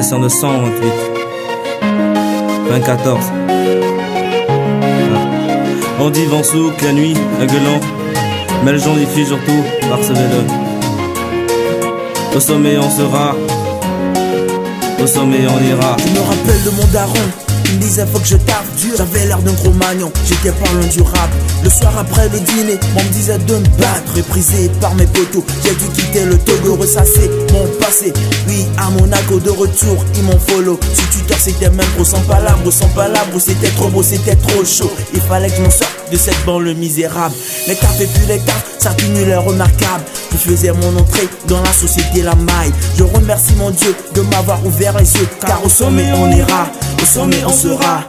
session de 128 24. On dit vent souk la nuit, un gueulant, mais le jour diffuse surtout, percevez-le. Au sommet on sera, au sommet on ira. Je me rappelle de mon daron, il me disait faut que je tape dur. J'avais l'air d'un gros magnon, j'étais pas loin du rap. Le soir après le dîner, on me disait de me battre. Méprisé par mes potos, j'ai dû quitter le Togo, ressasser mon passé. Oui, à Monaco de retour, ils m'ont follow. Si tu tords c'était même trop, sans palabres, c'était trop beau, c'était trop chaud. Il fallait que je m'en sorte de cette banlieue misérable. Les tafs et puis les tafs, ça cumulait remarquable. Je faisais mon entrée dans la société la maille. Je remercie mon Dieu de m'avoir ouvert les yeux, car au sommet on ira, au sommet on sera.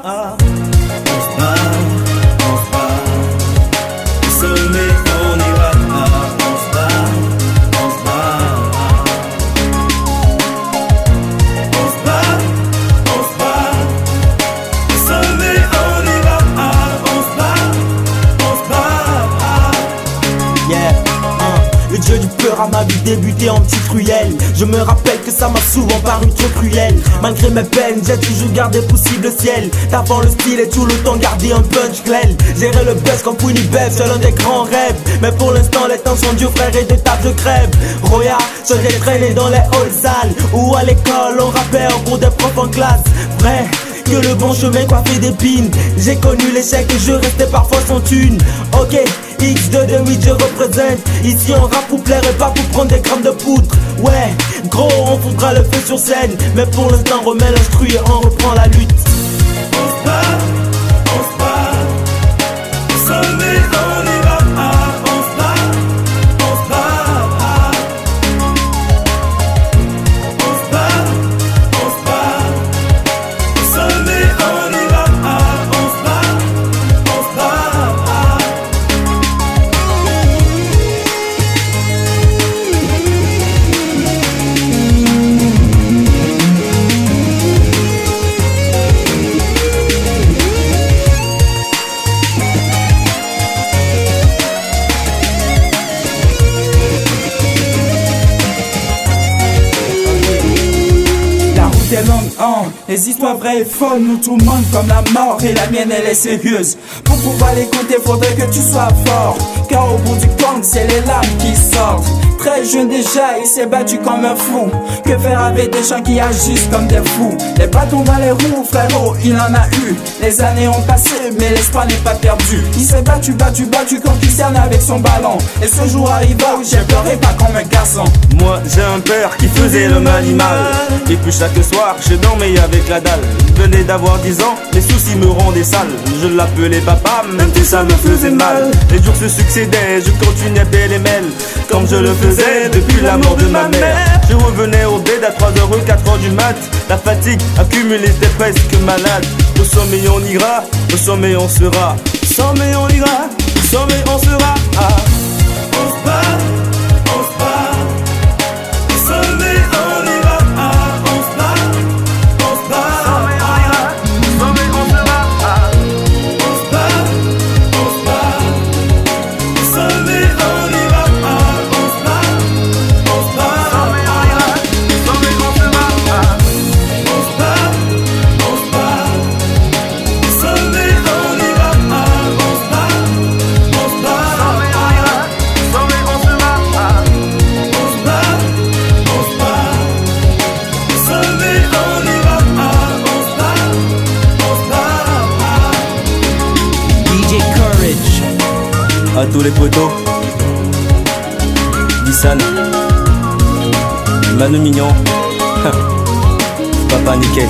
Le dieu du peur à ma vie débuté en petite ruelle. Je me rappelle que ça m'a souvent paru trop cruel. Malgré mes peines, j'ai toujours gardé possible le ciel. T'avant le style et tout le temps gardé un punch clair. Gérer le buzz comme Winnie Bev, c'est l'un des grands rêves. Mais pour l'instant les temps sont durs frère et de table je crève. Roya, je l'ai traîné dans les halls sales. Ou à l'école on rappait en cours des profs en classe. Vrai que le bon chemin coiffé d'épines. J'ai connu l'échec et je restais parfois sans thune. Ok, X228 je représente. Ici on rappe pour plaire et pas pour prendre des grammes de poudre. Ouais, gros on foutra le feu sur scène. Mais pour l'instant on remet l'instru et on reprend la lutte. On se bat, au sommet on ira. On se bat, on se bat. On se bat, on se bat. Au sommet on ira. On se bat, on se bat. Les histoires vraies et folles nous tourmentent comme la mort. Et la mienne elle est sérieuse. Pour pouvoir l'écouter faudrait que tu sois fort, car au bout du compte c'est les larmes qui sortent. Très jeune déjà il s'est battu comme un fou. Que faire avec des gens qui agissent comme des fous? Les bâtons dans les roues frérot il en a eu. Les années ont passé mais l'espoir n'est pas perdu. Il s'est battu comme Cristiano avec son ballon. Et ce jour arriva où j'ai pleuré pas comme un garçon. Moi j'ai un père qui faisait l'homme animal. Et puis chaque soir je dormais avec la dalle. Je venais d'avoir 10 ans, les soucis me rendaient sale. Je l'appelais papa, même si ça me faisait mal. Les jours se succédaient, je continuais pêle-mêle comme je le faisais depuis la mort de ma mère. Je revenais au bed à 3h ou 4h du mat. La fatigue accumulée, j'étais presque malade. Au sommet on ira, au sommet on sera. Au sommet on ira, au sommet on sera. On se bat, on se bat. Au sommet on ira. On se bat, on se bat. Au sommet on sera. On se bat, on se bat. Au sommet on ira. On se bat, on se bat. Au sommet on sera. On se bat, on se bat. Au sommet on ira. On se bat, on se bat. Au sommet on sera. On se bat, on se bat. Au sommet on ira. On se bat, on se bat. DJ Courage. À tous les potos, Dissan, Manu Mignon, Papa Nickel.